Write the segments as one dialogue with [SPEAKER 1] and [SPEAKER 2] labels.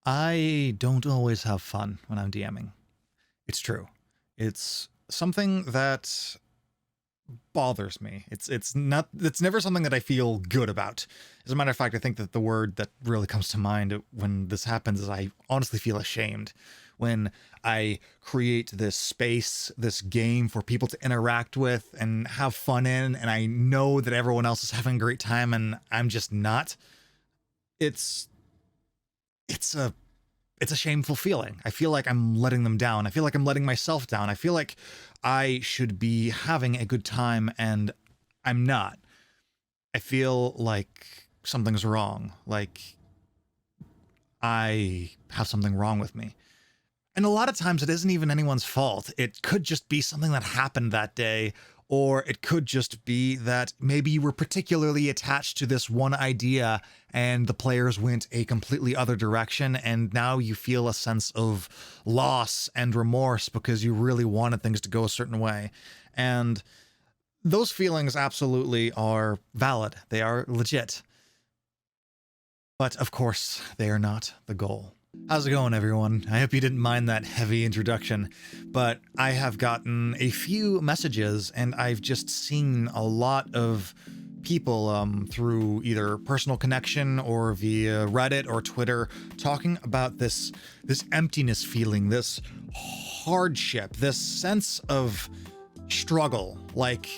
[SPEAKER 1] I don't always have fun when I'm DMing. It's true. It's something that bothers me. It's never something that I feel good about. As a matter of fact, I think that the word that really comes to mind when this happens is I honestly feel ashamed. When I create this space, this game for people to interact with and have fun in, and I know that everyone else is having a great time and I'm just not. It's a shameful feeling. I feel like I'm letting them down. I feel like I'm letting myself down. I feel like I should be having a good time and I'm not. I feel like something's wrong. Like I have something wrong with me. And a lot of times it isn't even anyone's fault. It could just be something that happened that day, or it could just be that maybe you were particularly attached to this one idea and the players went a completely other direction, and now you feel a sense of loss and remorse because you really wanted things to go a certain way. And those feelings absolutely are valid. They are legit. But of course, they are not the goal. How's it going, everyone? I hope you didn't mind that heavy introduction, but I have gotten a few messages and I've just seen a lot of people through either personal connection or via Reddit or Twitter talking about this emptiness feeling, this hardship, this sense of struggle. Like,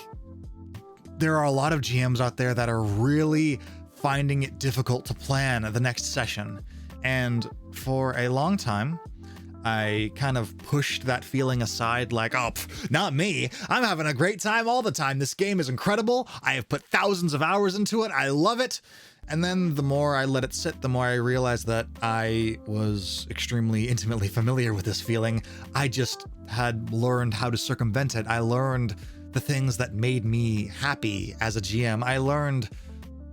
[SPEAKER 1] there are a lot of GMs out there that are really finding it difficult to plan the next session. And for a long time, I kind of pushed that feeling aside, like, oh, not me. I'm having a great time all the time. This game is incredible. I have put thousands of hours into it. I love it. And then the more I let it sit, the more I realized that I was extremely intimately familiar with this feeling. I just had learned how to circumvent it. I learned the things that made me happy as a GM. I learned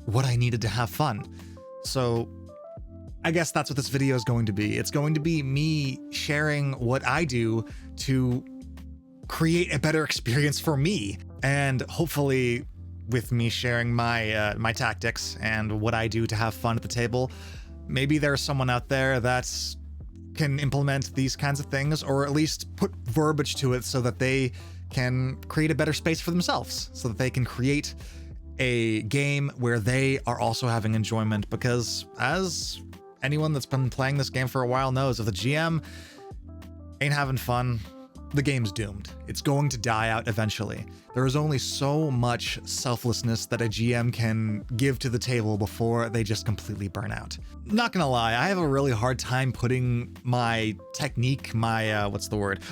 [SPEAKER 1] what I needed to have fun. So I guess that's what this video is going to be. It's going to be me sharing what I do to create a better experience for me. And hopefully with me sharing my my tactics and what I do to have fun at the table, maybe there's someone out there that can implement these kinds of things, or at least put verbiage to it so that they can create a better space for themselves, so that they can create a game where they are also having enjoyment. Because as anyone that's been playing this game for a while knows, if the GM ain't having fun, the game's doomed. It's going to die out eventually. There is only so much selflessness that a GM can give to the table before they just completely burn out. Not gonna lie, I have a really hard time putting my technique, my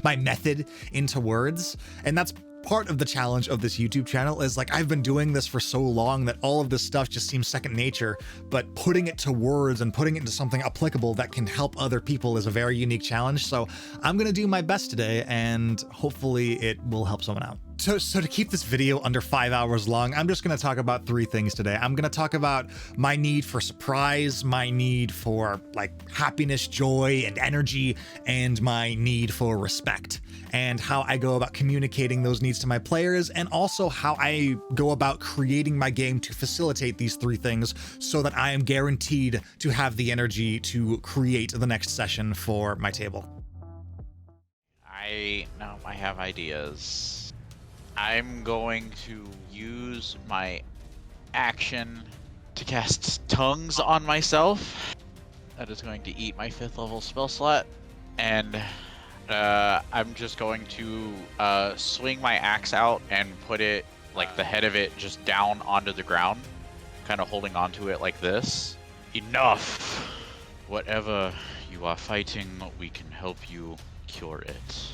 [SPEAKER 1] my method into words, and that's part of the challenge of this YouTube channel. Is like, I've been doing this for so long that all of this stuff just seems second nature, but putting it to words and putting it into something applicable that can help other people is a very unique challenge. So I'm gonna do my best today, and hopefully it will help someone out. So to keep this video under 5 hours long, I'm just gonna talk about 3 things today. I'm gonna talk about my need for surprise, my need for like happiness, joy, and energy, and my need for respect, and how I go about communicating those needs to my players, and also how I go about creating my game to facilitate these 3 things so that I am guaranteed to have the energy to create the next session for my table.
[SPEAKER 2] I have ideas. I'm going to use my action to cast Tongues on myself. That is going to eat my 5th level spell slot, and I'm just going to swing my axe out and put it, like the head of it, just down onto the ground, kind of holding onto it like this. Enough! Whatever you are fighting, we can help you cure it.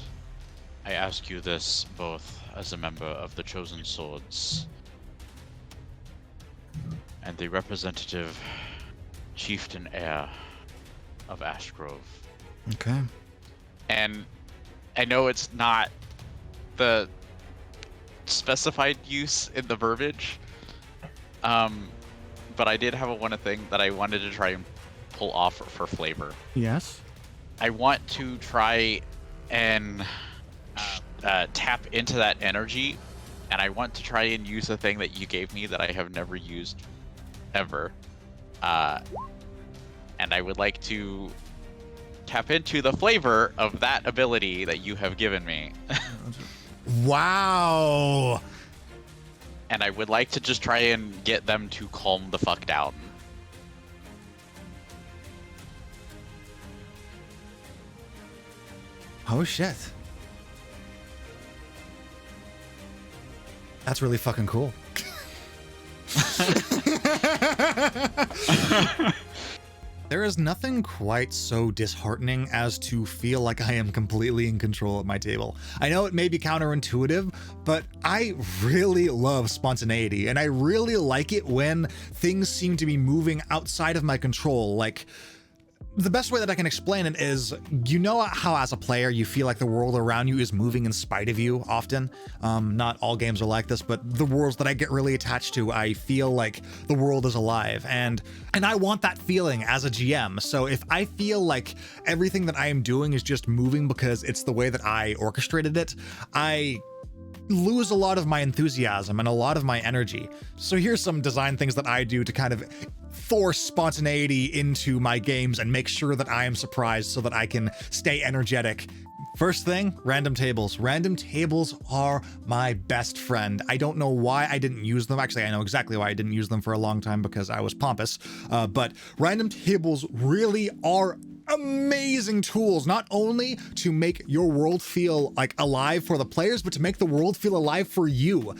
[SPEAKER 2] I ask you this both as a member of the Chosen Swords and the representative chieftain heir of Ashgrove.
[SPEAKER 1] Okay.
[SPEAKER 2] And I know it's not the specified use in the verbiage, but I did have one thing that I wanted to try and pull off for flavor.
[SPEAKER 1] Yes.
[SPEAKER 2] I want to try and tap into that energy, and I want to try and use a thing that you gave me that I have never used ever, and I would like to tap into the flavor of that ability that you have given me.
[SPEAKER 1] Wow.
[SPEAKER 2] And I would like to just try and get them to calm the fuck down.
[SPEAKER 1] Oh shit. That's really fucking cool. There is nothing quite so disheartening as to feel like I am completely in control at my table. I know it may be counterintuitive, but I really love spontaneity, and I really like it when things seem to be moving outside of my control. Like, the best way that I can explain it is, you know how as a player you feel like the world around you is moving in spite of you often? Not all games are like this, but the worlds that I get really attached to, I feel like the world is alive, and I want that feeling as a GM. So if I feel like everything that I am doing is just moving because it's the way that I orchestrated it, I lose a lot of my enthusiasm and a lot of my energy. So here's some design things that I do to kind of force spontaneity into my games and make sure that I am surprised so that I can stay energetic. First thing, random tables. Random tables are my best friend. I don't know why I didn't use them. Actually, I know exactly why I didn't use them for a long time, because I was pompous. But random tables really are amazing tools, not only to make your world feel like alive for the players, but to make the world feel alive for you.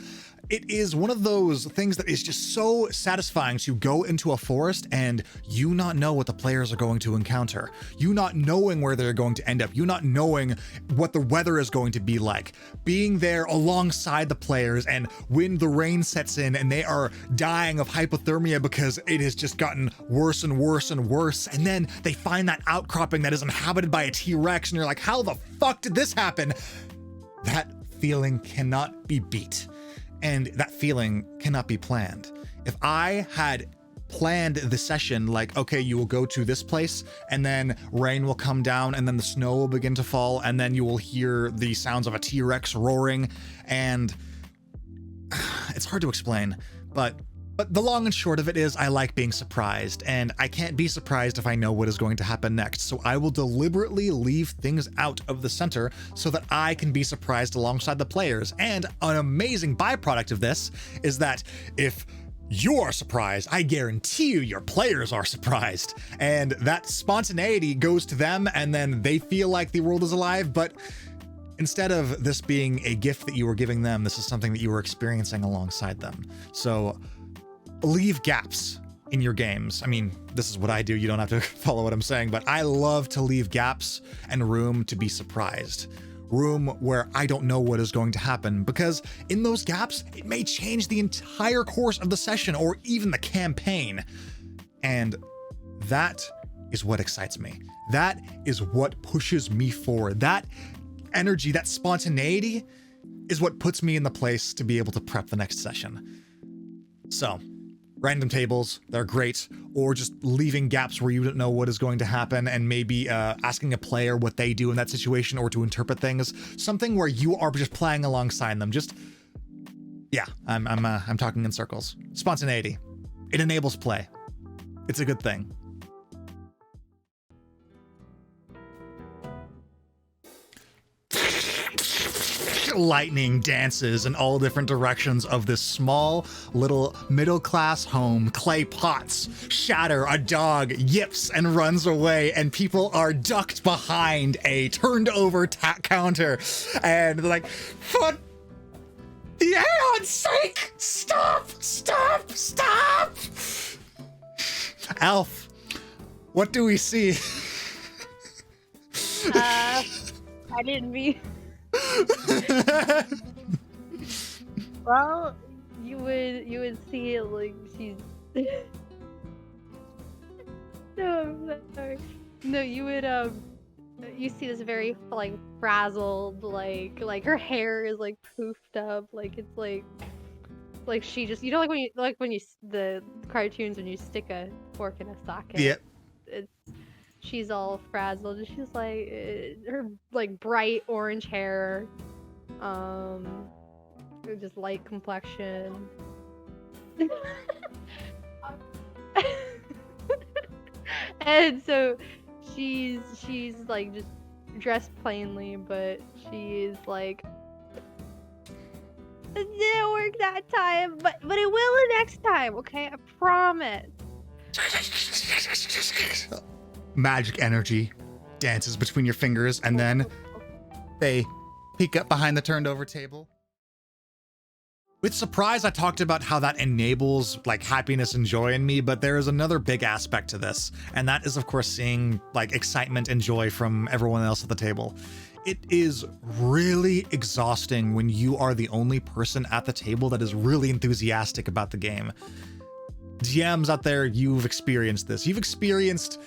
[SPEAKER 1] It is one of those things that is just so satisfying to go into a forest and you not know what the players are going to encounter. You not knowing where they're going to end up. You not knowing what the weather is going to be like. Being there alongside the players, and when the rain sets in and they are dying of hypothermia because it has just gotten worse and worse and worse, and then they find that outcropping that is inhabited by a T-Rex and you're like, how the fuck did this happen? That feeling cannot be beat. And that feeling cannot be planned. If I had planned the session like, okay, you will go to this place and then rain will come down and then the snow will begin to fall and then you will hear the sounds of a T-Rex roaring, and it's hard to explain, but the long and short of it is I like being surprised, and I can't be surprised if I know what is going to happen next. So I will deliberately leave things out of the center so that I can be surprised alongside the players. And an amazing byproduct of this is that if you are surprised, I guarantee you your players are surprised. And that spontaneity goes to them, and then they feel like the world is alive, but instead of this being a gift that you were giving them, this is something that you were experiencing alongside them. So leave gaps in your games. I mean, this is what I do. You don't have to follow what I'm saying, but I love to leave gaps and room to be surprised. Room where I don't know what is going to happen, because in those gaps, it may change the entire course of the session or even the campaign. And that is what excites me. That is what pushes me forward. That energy, that spontaneity is what puts me in the place to be able to prep the next session. So, random tables, they're great, or just leaving gaps where you don't know what is going to happen and maybe asking a player what they do in that situation or to interpret things. Something where you are just playing alongside them. Just, yeah, I'm talking in circles. Spontaneity. It enables play. It's a good thing. Lightning dances in all different directions of this small little middle-class home. Clay pots shatter, a dog yips and runs away, and people are ducked behind a turned over counter, and they're like, for the aeon's sake, stop, stop, stop. Alf, what do we see?
[SPEAKER 3] I didn't mean. Well, you would see it like she's. No, I'm sorry. No, you would you see this very like frazzled, like her hair is like poofed up, like it's like she just, you know, like when you the cartoons when you stick a fork in a socket.
[SPEAKER 1] Yep.
[SPEAKER 3] She's all frazzled, and she's like, her like bright orange hair, just light complexion. And so she's like just dressed plainly, but she is like, it didn't work that time, but it will the next time, okay? I promise.
[SPEAKER 1] Magic energy dances between your fingers, and then they peek up behind the turned over table. With surprise, I talked about how that enables like happiness and joy in me, but there is another big aspect to this, and that is of course seeing like excitement and joy from everyone else at the table. It is really exhausting when you are the only person at the table that is really enthusiastic about the game. GMs out there, you've experienced this. You've experienced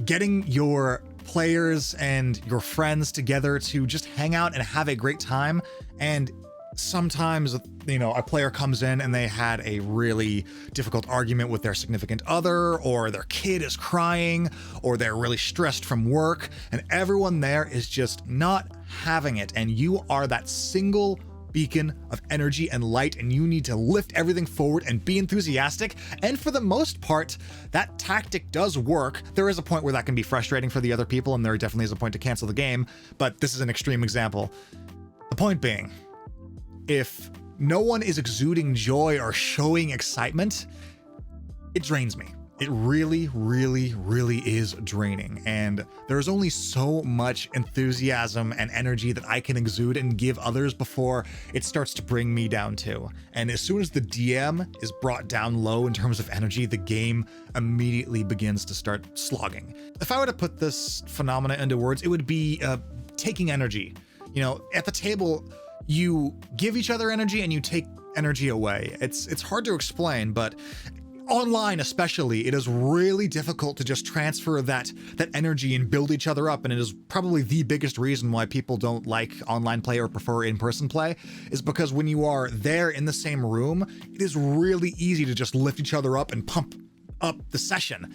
[SPEAKER 1] getting your players and your friends together to just hang out and have a great time, and sometimes, you know, a player comes in and they had a really difficult argument with their significant other, or their kid is crying, or they're really stressed from work, and everyone there is just not having it, and you are that single beacon of energy and light, and you need to lift everything forward and be enthusiastic. And for the most part, that tactic does work. There is a point where that can be frustrating for the other people, and there definitely is a point to cancel the game, but this is an extreme example. The point being, if no one is exuding joy or showing excitement, it drains me. It really, really, really is draining. And there's only so much enthusiasm and energy that I can exude and give others before it starts to bring me down too. And as soon as the DM is brought down low in terms of energy, the game immediately begins to start slogging. If I were to put this phenomena into words, it would be taking energy. You know, at the table, you give each other energy and you take energy away. It's hard to explain, but online especially, it is really difficult to just transfer that energy and build each other up. And it is probably the biggest reason why people don't like online play or prefer in-person play, is because when you are there in the same room, it is really easy to just lift each other up and pump up the session.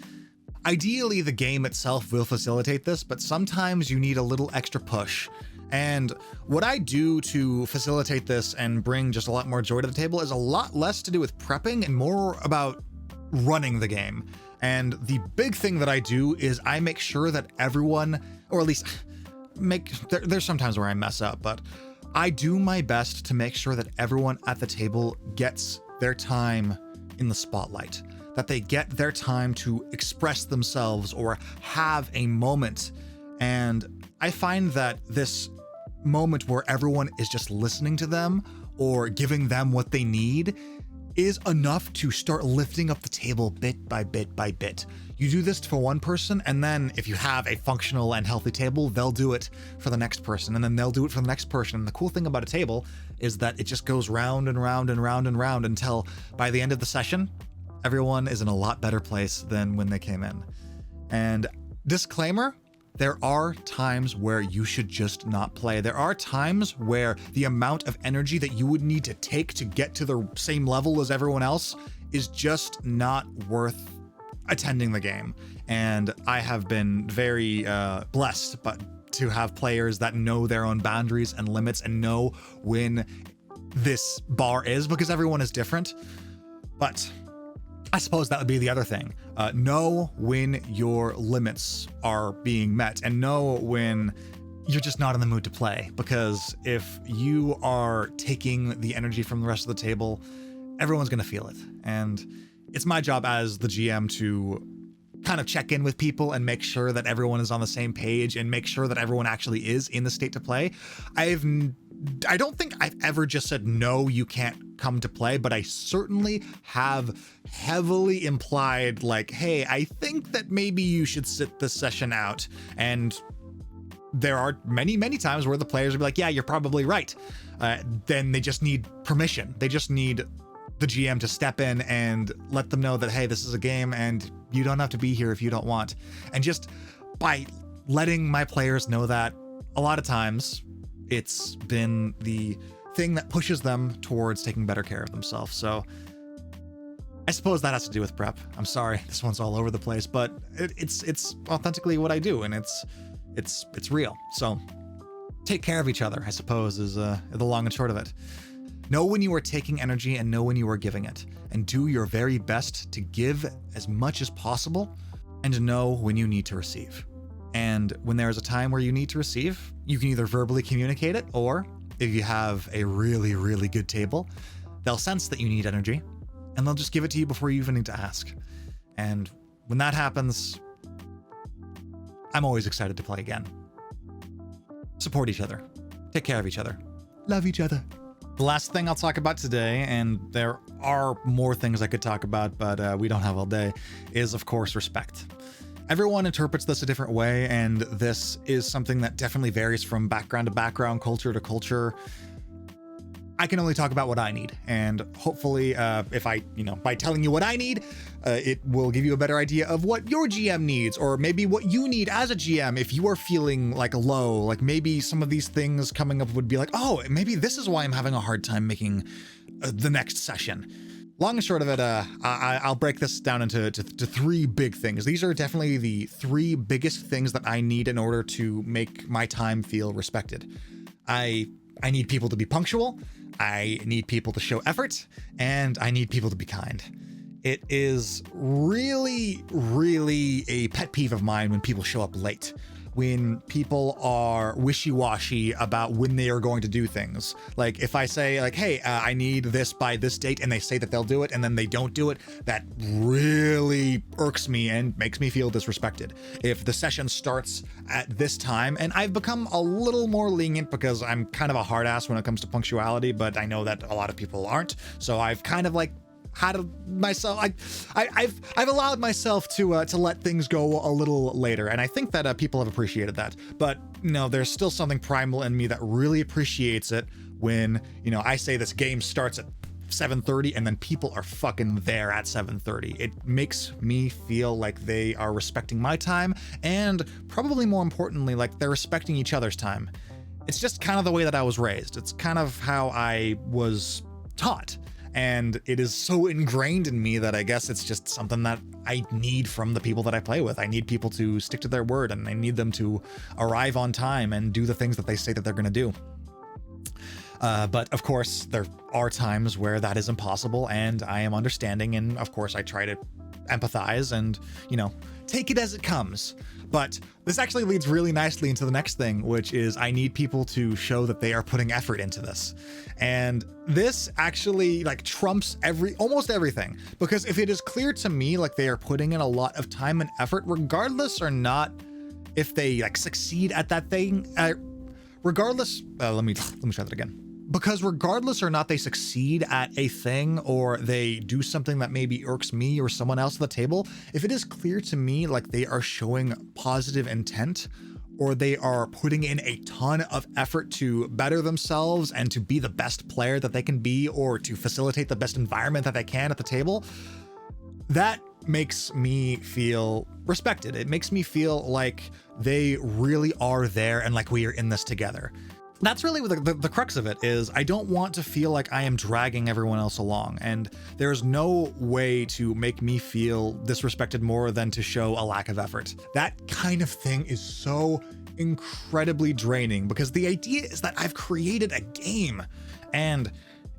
[SPEAKER 1] Ideally, the game itself will facilitate this, but sometimes you need a little extra push. And what I do to facilitate this and bring just a lot more joy to the table is a lot less to do with prepping and more about running the game. And the big thing that I do is I make sure that everyone, or at least there's sometimes where I mess up, but I do my best to make sure that everyone at the table gets their time in the spotlight, that they get their time to express themselves or have a moment. And I find that this moment where everyone is just listening to them or giving them what they need is enough to start lifting up the table bit by bit by bit. You do this for one person, and then if you have a functional and healthy table, they'll do it for the next person, and then they'll do it for the next person. And the cool thing about a table is that it just goes round and round and round and round until by the end of the session, everyone is in a lot better place than when they came in. And disclaimer, there are times where you should just not play. There are times where the amount of energy that you would need to take to get to the same level as everyone else is just not worth attending the game. And I have been very blessed to have players that know their own boundaries and limits and know when this bar is, because everyone is different. But I suppose that would be the other thing. Know when your limits are being met, and know when you're just not in the mood to play. Because if you are taking the energy from the rest of the table, everyone's going to feel it. And it's my job as the GM to kind of check in with people and make sure that everyone is on the same page and make sure that everyone actually is in the state to play. I don't think I've ever just said, no, you can't come to play, but I certainly have heavily implied like, hey, I think that maybe you should sit this session out. And there are many, many times where the players will be like, yeah, you're probably right. Then they just need permission. They just need the GM to step in and let them know that, hey, this is a game and you don't have to be here if you don't want. And just by letting my players know that, a lot of times it's been the thing that pushes them towards taking better care of themselves. So I suppose that has to do with prep. I'm sorry, this one's all over the place, but it's authentically what I do, and it's real. So take care of each other, I suppose, is the long and short of it. Know when you are taking energy and know when you are giving it, and do your very best to give as much as possible and to know when you need to receive. And when there is a time where you need to receive, you can either verbally communicate it, or if you have a really, really good table, they'll sense that you need energy and they'll just give it to you before you even need to ask. And when that happens, I'm always excited to play again. Support each other. Take care of each other. Love each other. The last thing I'll talk about today, and there are more things I could talk about, but we don't have all day, is of course respect. Everyone interprets this a different way, and this is something that definitely varies from background to background, culture to culture. I can only talk about what I need, and hopefully if I, by telling you what I need, it will give you a better idea of what your GM needs, or maybe what you need as a GM if you are feeling like low, like maybe some of these things coming up would be like, oh, maybe this is why I'm having a hard time making the next session. Long and short of it, I'll break this down into three big things. These are definitely the three biggest things that I need in order to make my time feel respected. I need people to be punctual, I need people to show effort, and I need people to be kind. It is really, really a pet peeve of mine when people show up late, when people are wishy-washy about when they are going to do things. Like if I say like, hey, I need this by this date, and they say that they'll do it and then they don't do it, that really irks me and makes me feel disrespected. If the session starts at this time, and I've become a little more lenient because I'm kind of a hard ass when it comes to punctuality, but I know that a lot of people aren't. So I've kind of like I've allowed myself to let things go a little later, and I think that people have appreciated that. But there's still something primal in me that really appreciates it when I say this game starts at 7:30 and then people are fucking there at 7:30. It makes me feel like they are respecting my time, and probably more importantly, like they're respecting each other's time. It's just kind of the way that I was raised. It's kind of how I was taught. And it is so ingrained in me that I guess it's just something that I need from the people that I play with. I need people to stick to their word, and I need them to arrive on time and do the things that they say that they're going to do. But of course, there are times where that is impossible, and I am understanding. And of course, I try to empathize and, take it as it comes. But this actually leads really nicely into the next thing, which is I need people to show that they are putting effort into this. And this actually trumps almost everything, because if it is clear to me like they are putting in a lot of time and effort, regardless or not if they succeed at that thing, regardless, let me try that again. Because regardless or not they succeed at a thing, or they do something that maybe irks me or someone else at the table, if it is clear to me like they are showing positive intent, or they are putting in a ton of effort to better themselves and to be the best player that they can be, or to facilitate the best environment that they can at the table, that makes me feel respected. It makes me feel like they really are there and like we are in this together. That's really what the crux of it is. I don't want to feel like I am dragging everyone else along, and there's no way to make me feel disrespected more than to show a lack of effort. That kind of thing is so incredibly draining, because the idea is that I've created a game, and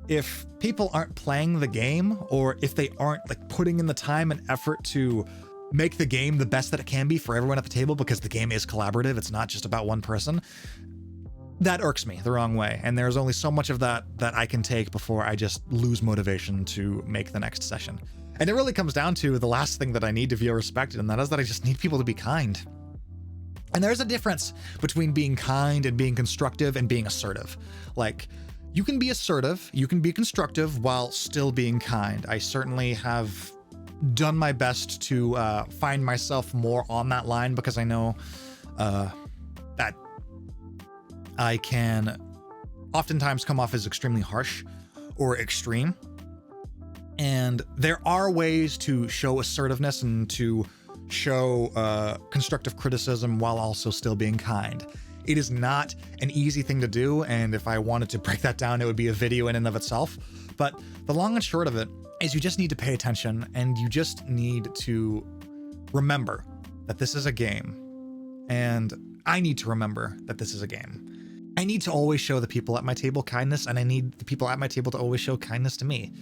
[SPEAKER 1] if people aren't playing the game, or if they aren't putting in the time and effort to make the game the best that it can be for everyone at the table, because the game is collaborative, it's not just about one person, that irks me the wrong way. And there's only so much of that I can take before I just lose motivation to make the next session. And it really comes down to the last thing that I need to feel respected, and that is that I just need people to be kind. And there's a difference between being kind and being constructive and being assertive. You can be assertive, you can be constructive while still being kind. I certainly have done my best to find myself more on that line, because I know that I can oftentimes come off as extremely harsh or extreme. And there are ways to show assertiveness and to show constructive criticism while also still being kind. It is not an easy thing to do, and if I wanted to break that down, it would be a video in and of itself. But the long and short of it is you just need to pay attention, and you just need to remember that this is a game. And I need to remember that this is a game. I need to always show the people at my table kindness, and I need the people at my table to always show kindness to me.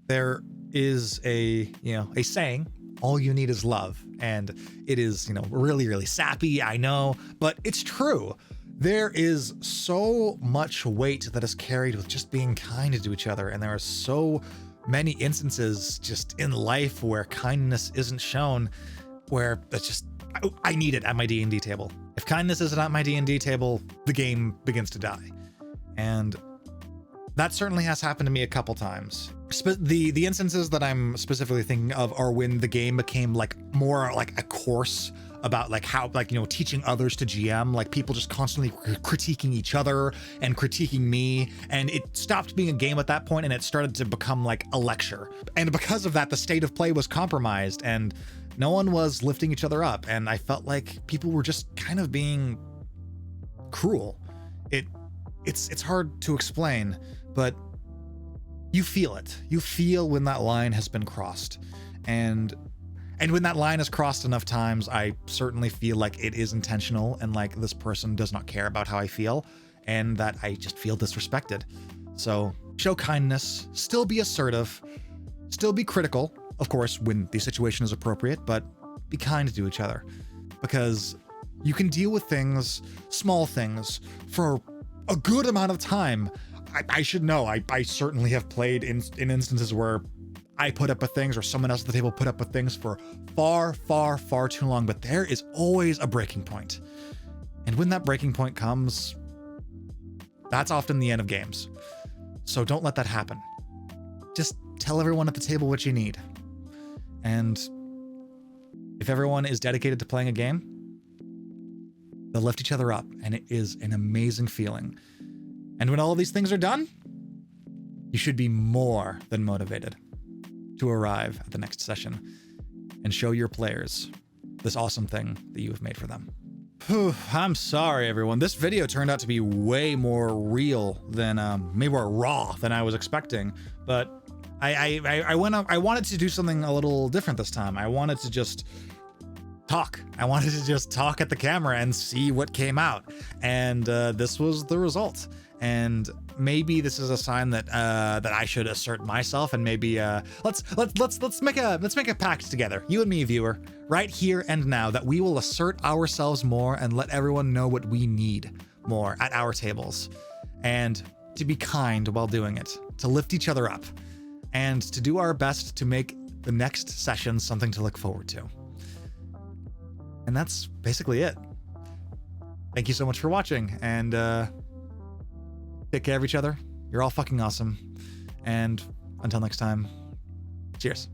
[SPEAKER 1] There is a saying all you need is love. And it is, you know, really, really sappy, I know, but it's true. There is so much weight that is carried with just being kind to each other. And there are so many instances just in life where kindness isn't shown, where it's just, I need it at my D&D table. If kindness isn't at my D&D table, the game begins to die. And that certainly has happened to me a couple times. The instances that I'm specifically thinking of are when the game became like more like a course about like how, like, you know, teaching others to GM, like people just constantly critiquing each other and critiquing me. And it stopped being a game at that point and it started to become like a lecture. And because of that, the state of play was compromised and no one was lifting each other up. And I felt like people were just kind of being cruel. It's hard to explain, but you feel it. You feel when that line has been crossed. And when that line is crossed enough times, I certainly feel like it is intentional and like this person does not care about how I feel and that I just feel disrespected. So show kindness, still be assertive, still be critical, of course, when the situation is appropriate, but be kind to each other because you can deal with things, small things, for a good amount of time. I should know, I certainly have played in instances where I put up with things or someone else at the table put up with things for far, far, far too long, but there is always a breaking point. And when that breaking point comes, that's often the end of games. So don't let that happen. Just tell everyone at the table what you need. And if everyone is dedicated to playing a game, they'll lift each other up, and it is an amazing feeling. And when all of these things are done, you should be more than motivated to arrive at the next session and show your players this awesome thing that you have made for them. Whew, I'm sorry, everyone. This video turned out to be way more real than, maybe more raw than I was expecting, but I wanted to do something a little different this time. I wanted to just talk. I wanted to just talk at the camera and see what came out. And this was the result. And maybe this is a sign that that I should assert myself, and maybe let's make a pact together, you and me, viewer, right here and now, that we will assert ourselves more and let everyone know what we need more at our tables, and to be kind while doing it, to lift each other up, and to do our best to make the next session something to look forward to. And that's basically it. Thank you so much for watching, and take care of each other. You're all fucking awesome. And until next time, cheers.